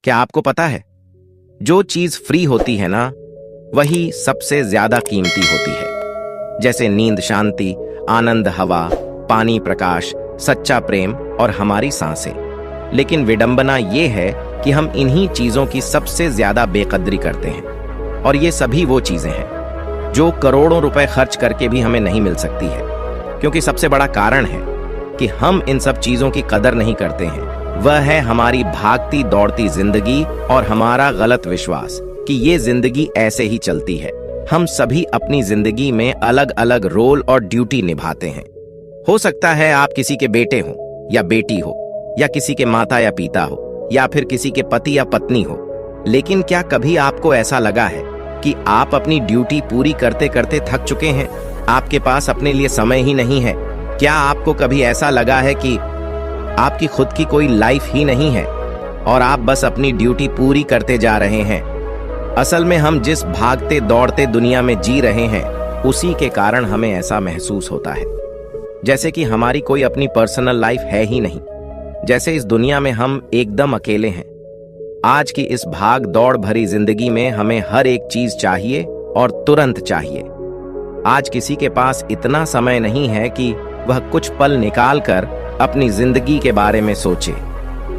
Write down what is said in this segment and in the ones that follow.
क्या आपको पता है, जो चीज फ्री होती है ना, वही सबसे ज्यादा कीमती होती है। जैसे नींद, शांति, आनंद, हवा, पानी, प्रकाश, सच्चा प्रेम और हमारी सांसें। लेकिन विडंबना ये है कि हम इन्हीं चीजों की सबसे ज्यादा बेकदरी करते हैं। और ये सभी वो चीजें हैं जो करोड़ों रुपए खर्च करके भी हमें नहीं मिल सकती है। क्योंकि सबसे बड़ा कारण है कि हम इन सब चीजों की कदर नहीं करते हैं, वह है हमारी भागती दौड़ती जिंदगी और हमारा गलत विश्वास कि ये जिंदगी ऐसे ही चलती है। हम सभी अपनी जिंदगी में अलग अलग रोल और ड्यूटी निभाते हैं। हो सकता है आप किसी के बेटे हो या बेटी हो, या किसी के माता या पिता हो, या फिर किसी के पति या पत्नी हो। लेकिन क्या कभी आपको ऐसा लगा है कि आप अपनी ड्यूटी पूरी करते करते थक चुके हैं, आपके पास अपने लिए समय ही नहीं है? क्या आपको कभी ऐसा लगा है कि आपकी खुद की कोई लाइफ ही नहीं है और आप बस अपनी ड्यूटी पूरी करते जा रहे हैं? असल में हम जिस भागते दौड़ते दुनिया में जी रहे हैं, उसी के कारण हमें ऐसा महसूस होता है जैसे कि हमारी कोई अपनी पर्सनल लाइफ है ही नहीं। जैसे इस दुनिया में हम एकदम अकेले हैं। आज की इस भाग दौड़ भरी जिंदगी में हमें हर एक चीज चाहिए और तुरंत चाहिए। आज किसी के पास इतना समय नहीं है कि वह कुछ पल निकाल कर अपनी जिंदगी के बारे में सोचे।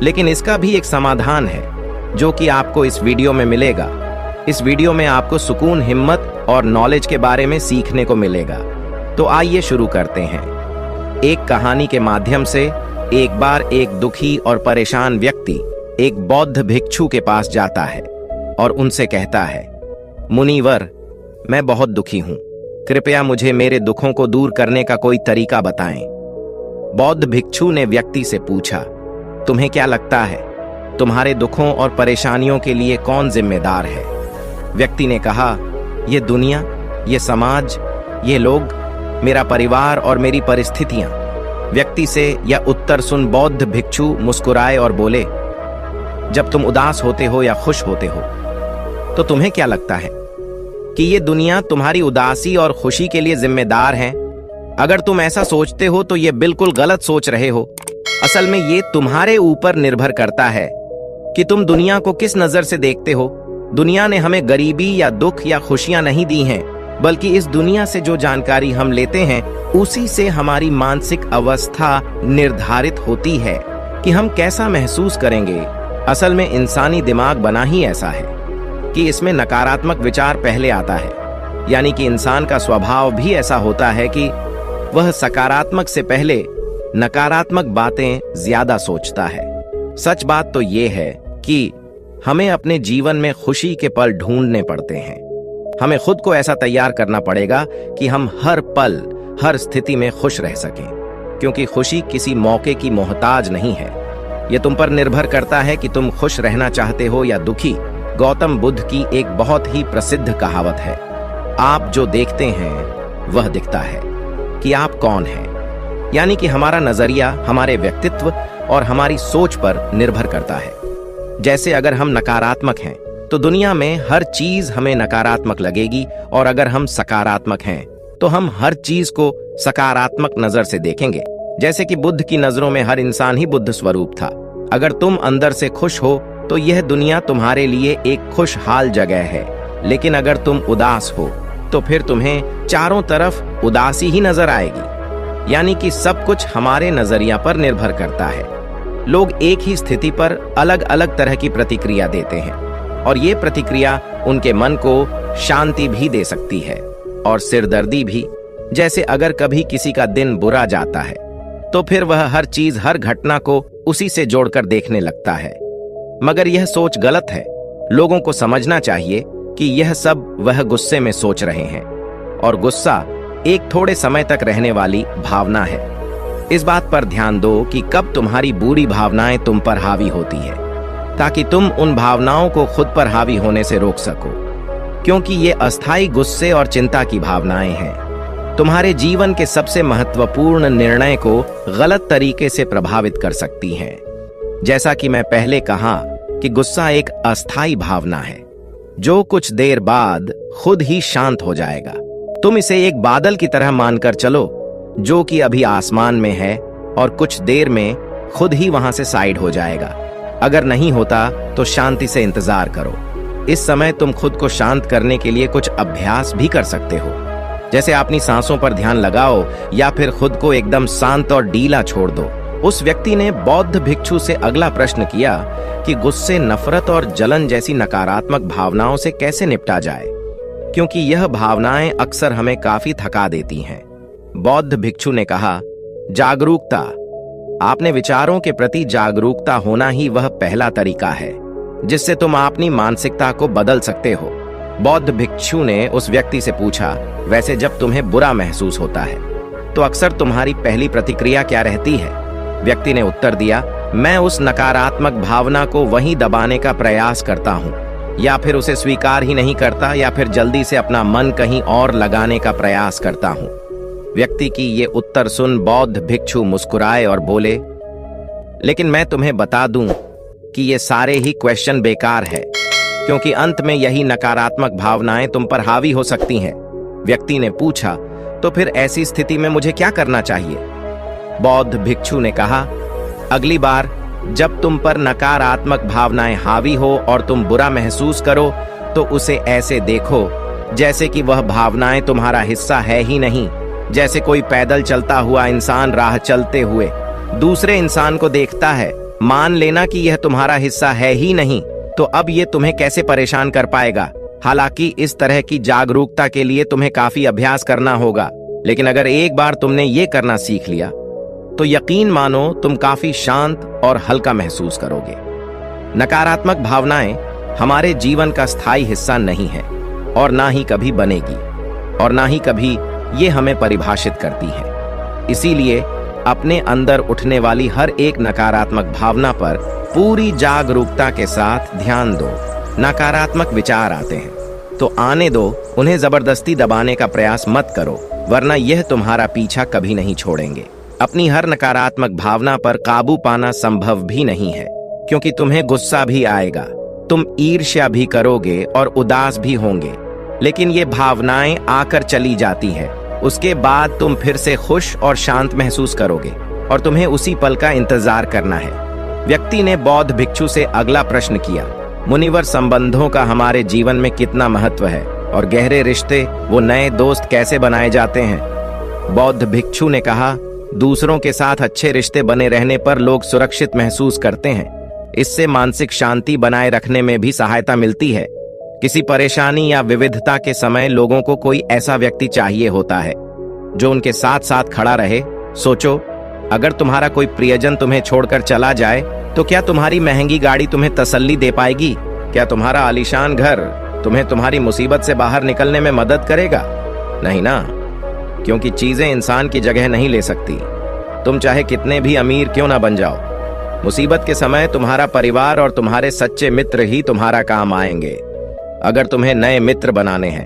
लेकिन इसका भी एक समाधान है जो कि आपको इस वीडियो में मिलेगा। इस वीडियो में आपको सुकून, हिम्मत और नॉलेज के बारे में सीखने को मिलेगा। तो आइए शुरू करते हैं। एक कहानी के माध्यम से एक बार एक दुखी और परेशान व्यक्ति एक बौद्ध भिक्षु के पास जाता है और उनसे कहता है, मुनिवर, मैं बहुत दुखी हूं, कृपया मुझे मेरे दुखों को दूर करने का कोई तरीका बताएं। बौद्ध भिक्षु ने व्यक्ति से पूछा, तुम्हें क्या लगता है, तुम्हारे दुखों और परेशानियों के लिए कौन जिम्मेदार है? व्यक्ति ने कहा, ये दुनिया, ये समाज, ये लोग, मेरा परिवार और मेरी परिस्थितियां। व्यक्ति से यह उत्तर सुन बौद्ध भिक्षु मुस्कुराए और बोले, जब तुम उदास होते हो या खुश होते हो तो तुम्हें क्या लगता है कि ये दुनिया तुम्हारी उदासी और खुशी के लिए जिम्मेदार है? अगर तुम ऐसा सोचते हो तो ये बिल्कुल गलत सोच रहे हो। असल में ये तुम्हारे ऊपर निर्भर करता है कि तुम दुनिया को किस नजर से देखते हो। दुनिया ने हमें गरीबी या दुख या खुशियां नहीं दी हैं, बल्कि इस दुनिया से जो जानकारी हम लेते हैं उसी से हमारी मानसिक अवस्था निर्धारित होती है कि हम कैसा महसूस करेंगे। असल में इंसानी दिमाग बना ही ऐसा है कि इसमें नकारात्मक विचार पहले आता है। यानी कि इंसान का स्वभाव भी ऐसा होता है कि वह सकारात्मक से पहले नकारात्मक बातें ज्यादा सोचता है। सच बात तो ये है कि हमें अपने जीवन में खुशी के पल ढूंढने पड़ते हैं। हमें खुद को ऐसा तैयार करना पड़ेगा कि हम हर पल, हर स्थिति में खुश रह सकें, क्योंकि खुशी किसी मौके की मोहताज नहीं है। यह तुम पर निर्भर करता है कि तुम खुश रहना चाहते हो या दुखी। गौतम बुद्ध की एक बहुत ही प्रसिद्ध कहावत है, आप जो देखते हैं वह दिखता है, कि आप कौन हैं। यानी कि हमारा नजरिया हमारे व्यक्तित्व और हमारी सोच पर निर्भर करता है। जैसे अगर हम नकारात्मक हैं तो दुनिया में हर चीज हमें नकारात्मक लगेगी, और अगर हम सकारात्मक हैं तो हम हर चीज को सकारात्मक नजर से देखेंगे। जैसे कि बुद्ध की नजरों में हर इंसान ही बुद्ध स्वरूप था। अगर तुम अंदर से खुश हो तो यह दुनिया तुम्हारे लिए एक खुशहाल जगह है। लेकिन अगर तुम उदास हो तो फिर तुम्हें चारों तरफ उदासी ही नजर आएगी। यानी कि सब कुछ हमारे नजरिया पर निर्भर करता है। लोग एक ही स्थिति पर अलग अलग तरह की प्रतिक्रिया देते हैं, और ये प्रतिक्रिया उनके मन को शांति भी दे सकती है और सिरदर्दी भी। जैसे अगर कभी किसी का दिन बुरा जाता है तो फिर वह हर चीज, हर घटना को उसी से जोड़कर देखने लगता है। मगर यह सोच गलत है। लोगों को समझना चाहिए कि यह सब वह गुस्से में सोच रहे हैं, और गुस्सा एक थोड़े समय तक रहने वाली भावना है। इस बात पर ध्यान दो कि कब तुम्हारी बुरी भावनाएं तुम पर हावी होती है, ताकि तुम उन भावनाओं को खुद पर हावी होने से रोक सको, क्योंकि ये अस्थायी गुस्से और चिंता की भावनाएं हैं। तुम्हारे जीवन के सबसे महत्वपूर्ण निर्णय को गलत तरीके से प्रभावित कर सकती हैं। जैसा कि मैं पहले कहा कि गुस्सा एक अस्थायी भावना है जो कुछ देर बाद खुद ही शांत हो जाएगा। तुम इसे एक बादल की तरह मानकर चलो जो कि अभी आसमान में है और कुछ देर में खुद ही वहां से साइड हो जाएगा। अगर नहीं होता तो शांति से इंतजार करो। इस समय तुम खुद को शांत करने के लिए कुछ अभ्यास भी कर सकते हो, जैसे अपनी सांसों पर ध्यान लगाओ या फिर खुद को एकदम शांत और ढीला छोड़ दो। उस व्यक्ति ने बौद्ध भिक्षु से अगला प्रश्न किया कि गुस्से, नफरत और जलन जैसी नकारात्मक भावनाओं से कैसे निपटा जाए, क्योंकि यह भावनाएं अक्सर हमें काफी थका देती हैं। बौद्ध भिक्षु ने कहा, जागरूकता। आपने विचारों के प्रति जागरूकता होना ही वह पहला तरीका है जिससे तुम अपनी मानसिकता को बदल सकते हो। बौद्ध भिक्षु ने उस व्यक्ति से पूछा, वैसे जब तुम्हें बुरा महसूस होता है तो अक्सर तुम्हारी पहली प्रतिक्रिया क्या रहती है? व्यक्ति ने उत्तर दिया, मैं उस नकारात्मक भावना को वहीं दबाने का प्रयास करता हूँ, या फिर उसे स्वीकार ही नहीं करता, या फिर जल्दी से अपना मन कहीं और लगाने का प्रयास करता हूँ। व्यक्ति की ये उत्तर सुन बौद्ध भिक्षु मुस्कुराए और बोले, लेकिन मैं तुम्हें बता दूं कि ये सारे ही क्वेश्चन बेकार है, क्योंकि अंत में यही नकारात्मक भावनाएं तुम पर हावी हो सकती हैं। व्यक्ति ने पूछा, तो फिर ऐसी स्थिति में मुझे क्या करना चाहिए? बौद्ध भिक्षु ने कहा, अगली बार जब तुम पर नकारात्मक भावनाएं हावी हो और तुम बुरा महसूस करो तो उसे ऐसे देखो जैसे कि वह भावनाएं तुम्हारा हिस्सा है ही नहीं। जैसे कोई पैदल चलता हुआ इंसान राह चलते हुए दूसरे इंसान को देखता है, मान लेना कि यह तुम्हारा हिस्सा है ही नहीं, तो अब यह तुम्हें कैसे परेशान कर पाएगा? हालांकि इस तरह की जागरूकता के लिए तुम्हें काफी अभ्यास करना होगा, लेकिन अगर एक बार तुमने ये करना सीख लिया तो यकीन मानो तुम काफी शांत और हल्का महसूस करोगे। नकारात्मक भावनाएं हमारे जीवन का स्थायी हिस्सा नहीं है और ना ही कभी बनेगी, और ना ही कभी ये हमें परिभाषित करती है। इसीलिए अपने अंदर उठने वाली हर एक नकारात्मक भावना पर पूरी जागरूकता के साथ ध्यान दो। नकारात्मक विचार आते हैं तो आने दो, उन्हें जबरदस्ती दबाने का प्रयास मत करो, वरना यह तुम्हारा पीछा कभी नहीं छोड़ेंगे। अपनी हर नकारात्मक भावना पर काबू पाना संभव भी नहीं है, क्योंकि तुम्हें गुस्सा भी आएगा, तुम ईर्ष्या भी करोगे और उदास भी होंगे, लेकिन ये भावनाएं आकर चली जाती हैं। उसके बाद तुम फिर से खुश और शांत महसूस करोगे और तुम्हें उसी पल का इंतजार करना है। व्यक्ति ने बौद्ध भिक्षु से अगला प्रश्न किया, मुनिवर, संबंधों का हमारे जीवन में कितना महत्व है और गहरे रिश्ते, वो नए दोस्त कैसे बनाए जाते हैं? बौद्ध भिक्षु ने कहा, दूसरों के साथ अच्छे रिश्ते बने रहने पर लोग सुरक्षित महसूस करते हैं। इससे मानसिक शांति बनाए रखने में भी सहायता मिलती है। किसी परेशानी या विविधता के समय लोगों को कोई ऐसा व्यक्ति चाहिए होता है जो उनके साथ साथ खड़ा रहे। सोचो, अगर तुम्हारा कोई प्रियजन तुम्हें छोड़कर चला जाए तो क्या तुम्हारी महंगी गाड़ी तुम्हें तसल्ली दे पाएगी? क्या तुम्हारा आलीशान घर तुम्हें तुम्हारी मुसीबत से बाहर निकलने में मदद करेगा? नहीं ना, क्योंकि चीजें इंसान की जगह नहीं ले सकती। तुम चाहे कितने भी अमीर क्यों ना बन जाओ, मुसीबत के समय तुम्हारा परिवार और तुम्हारे सच्चे मित्र ही तुम्हारा काम आएंगे। अगर तुम्हें नए मित्र बनाने हैं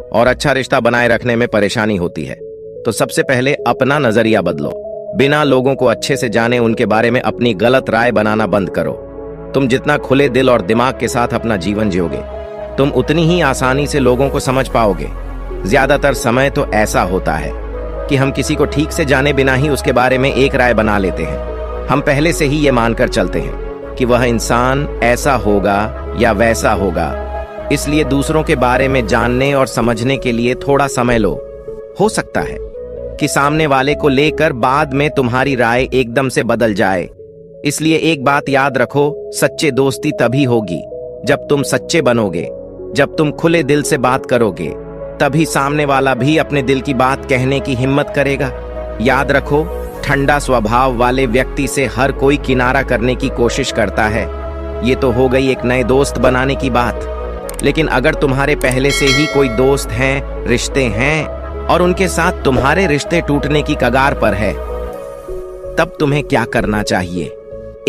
और अच्छा रिश्ता बनाए रखने में परेशानी होती है तो सबसे पहले अपना नजरिया बदलो। बिना लोगों को अच्छे से जाने उनके बारे में अपनी गलत राय बनाना बंद करो। तुम जितना खुले दिल और दिमाग के साथ अपना जीवन जियोगे, तुम उतनी ही आसानी से लोगों को समझ पाओगे। ज्यादातर समय तो ऐसा होता है कि हम किसी को ठीक से जाने बिना ही उसके बारे में एक राय बना लेते हैं। हम पहले से ही ये मानकर चलते हैं कि वह इंसान ऐसा होगा या वैसा होगा, इसलिए दूसरों के बारे में जानने और समझने के लिए थोड़ा समय लो। हो सकता है कि सामने वाले को लेकर बाद में तुम्हारी राय एकदम से बदल जाए। इसलिए एक बात याद रखो, सच्चे दोस्ती तभी होगी जब तुम सच्चे बनोगे। जब तुम खुले दिल से बात करोगे तभी सामने वाला भी अपने दिल की बात कहने की हिम्मत करेगा। याद रखो, ठंडा स्वभाव वाले व्यक्ति से हर कोई किनारा करने की कोशिश करता है। ये तो हो गई एक नए दोस्त बनाने की बात। लेकिन अगर तुम्हारे पहले से ही कोई दोस्त हैं, रिश्ते हैं और उनके साथ तुम्हारे रिश्ते टूटने की कगार पर है, तब तुम्हें क्या करना चाहिए?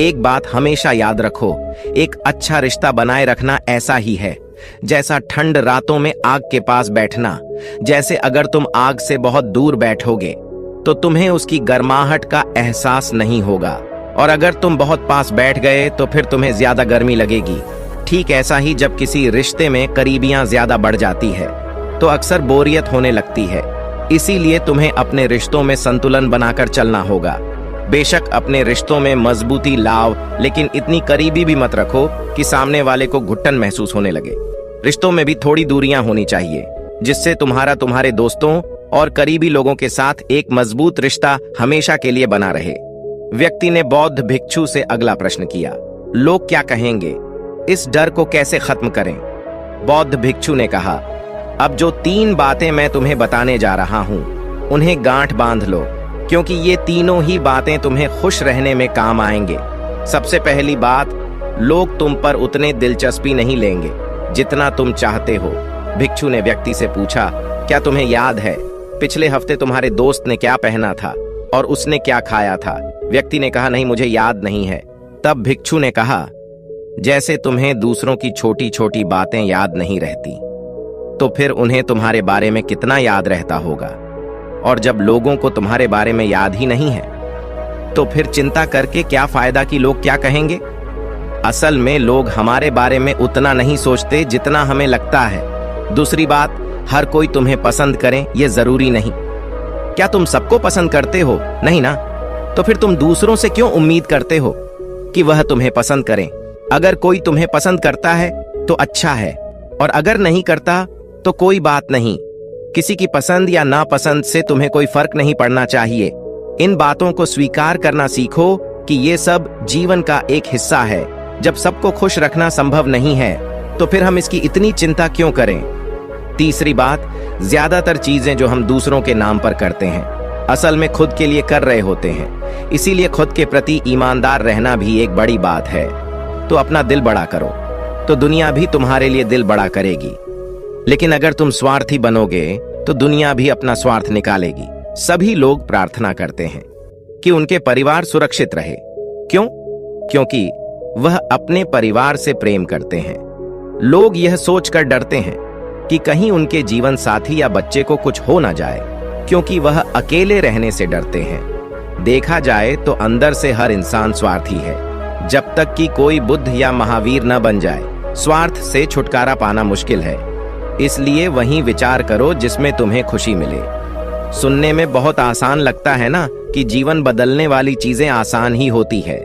एक बात हमेशा याद रखो, एक अच्छा रिश्ता बनाए रखना ऐसा ही है जैसा ठंड रातों में आग के पास बैठना। जैसे अगर तुम आग से बहुत दूर बैठोगे तो तुम्हें उसकी गर्माहट का एहसास नहीं होगा, और अगर तुम बहुत पास बैठ गए तो फिर तुम्हें ज्यादा गर्मी लगेगी। ठीक ऐसा ही जब किसी रिश्ते में करीबियां ज्यादा बढ़ जाती है तो अक्सर बोरियत होने लगती है। इसीलिए तुम्हें अपने रिश्तों में संतुलन बनाकर चलना होगा। बेशक अपने रिश्तों में मजबूती लाओ, लेकिन इतनी करीबी भी मत रखो कि सामने वाले को घुटन महसूस होने लगे। रिश्तों में भी थोड़ी दूरियां होनी चाहिए, जिससे तुम्हारे दोस्तों और करीबी लोगों के साथ एक मजबूत रिश्ता हमेशा के लिए बना रहे। व्यक्ति ने बौद्ध भिक्षु से अगला प्रश्न किया, लोग क्या कहेंगे, इस डर को कैसे खत्म करें? बौद्ध भिक्षु ने कहा, अब जो 3 बातें मैं तुम्हें बताने जा रहा हूं, उन्हें गांठ बांध लो, क्योंकि ये तीनों ही बातें तुम्हें खुश रहने में काम आएंगे। सबसे पहली बात, लोग तुम पर उतने दिलचस्पी नहीं लेंगे जितना तुम चाहते हो। भिक्षु ने व्यक्ति से पूछा, क्या तुम्हें याद है पिछले हफ्ते तुम्हारे दोस्त ने क्या पहना था और उसने क्या खाया था? व्यक्ति ने कहा, नहीं, मुझे याद नहीं है। तब भिक्षु ने कहा, जैसे तुम्हें दूसरों की छोटी छोटी बातें याद नहीं रहती, तो फिर उन्हें तुम्हारे बारे में कितना याद रहता होगा। और जब लोगों को तुम्हारे बारे में याद ही नहीं है, तो फिर चिंता करके क्या फायदा कि लोग क्या कहेंगे? असल में लोग हमारे बारे में उतना नहीं सोचते जितना हमें लगता है। दूसरी बात, हर कोई तुम्हें पसंद करे ये जरूरी नहीं। क्या तुम सबको पसंद करते हो? नहीं ना। तो फिर तुम दूसरों से क्यों उम्मीद करते हो कि वह तुम्हें पसंद करें? अगर कोई तुम्हें पसंद करता है तो अच्छा है, और अगर नहीं करता तो कोई बात नहीं। किसी की पसंद या नापसंद से तुम्हें कोई फर्क नहीं पड़ना चाहिए। इन बातों को स्वीकार करना सीखो कि ये सब जीवन का एक हिस्सा है। जब सबको खुश रखना संभव नहीं है, तो फिर हम इसकी इतनी चिंता क्यों करें? तीसरी बात, ज्यादातर चीजें जो हम दूसरों के नाम पर करते हैं, असल में खुद के लिए कर रहे होते हैं। इसीलिए खुद के प्रति ईमानदार रहना भी एक बड़ी बात है। तो अपना दिल बड़ा करो, तो दुनिया भी तुम्हारे लिए दिल बड़ा करेगी। लेकिन अगर तुम स्वार्थी बनोगे तो दुनिया भी अपना स्वार्थ निकालेगी। सभी लोग प्रार्थना करते हैं कि उनके परिवार सुरक्षित रहे। क्यों? क्योंकि वह अपने परिवार से प्रेम करते हैं। लोग यह सोचकर डरते हैं कि कहीं उनके जीवन साथी या बच्चे को कुछ हो ना जाए, क्योंकि वह अकेले रहने से डरते हैं। देखा जाए तो अंदर से हर इंसान स्वार्थी है, जब तक कि कोई बुद्ध या महावीर न बन जाए। स्वार्थ से छुटकारा पाना मुश्किल है, इसलिए वहीं विचार करो जिसमें तुम्हें खुशी मिले। सुनने में बहुत आसान लगता है ना कि जीवन बदलने वाली चीजें आसान ही होती है,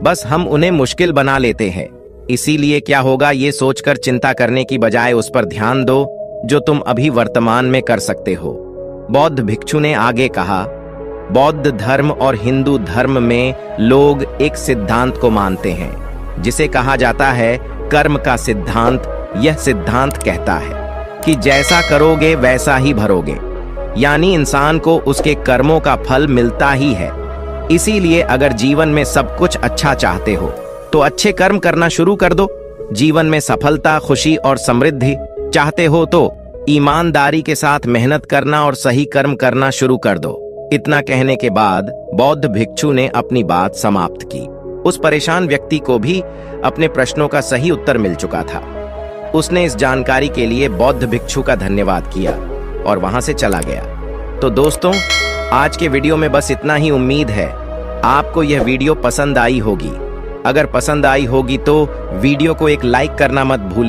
बस हम उन्हें मुश्किल बना लेते हैं। इसीलिए क्या होगा ये सोचकर चिंता करने की बजाय उस पर ध्यान दो जो तुम अभी वर्तमान में कर सकते हो। बौद्ध भिक्षु ने आगे कहा, बौद्ध धर्म और हिंदू धर्म में लोग एक सिद्धांत को मानते हैं जिसे कहा जाता है कर्म का सिद्धांत। यह सिद्धांत कहता है कि जैसा करोगे वैसा ही भरोगे, यानी इंसान को उसके कर्मों का फल मिलता ही है। इसीलिए अगर जीवन में सब कुछ अच्छा चाहते हो तो अच्छे कर्म करना शुरू कर दो। जीवन में सफलता, खुशी और समृद्धि चाहते हो तो ईमानदारी के साथ मेहनत करना और सही कर्म करना शुरू कर दो। इतना कहने के बाद बौद्ध भिक्षु ने अपनी बात समाप्त की। उस परेशान व्यक्ति को भी अपने प्रश्नों का सही उत्तर मिल चुका था। उसने इस जानकारी के लिए बौद्ध भिक्षु का धन्यवाद किया और वहां से चला गया। तो दोस्तों, आज के वीडियो में बस इतना ही। उम्मीद है आपको यह वीडियो पसंद आई होगी। अगर पसंद आई होगी तो वीडियो को एक लाइक करना मत भूलिए।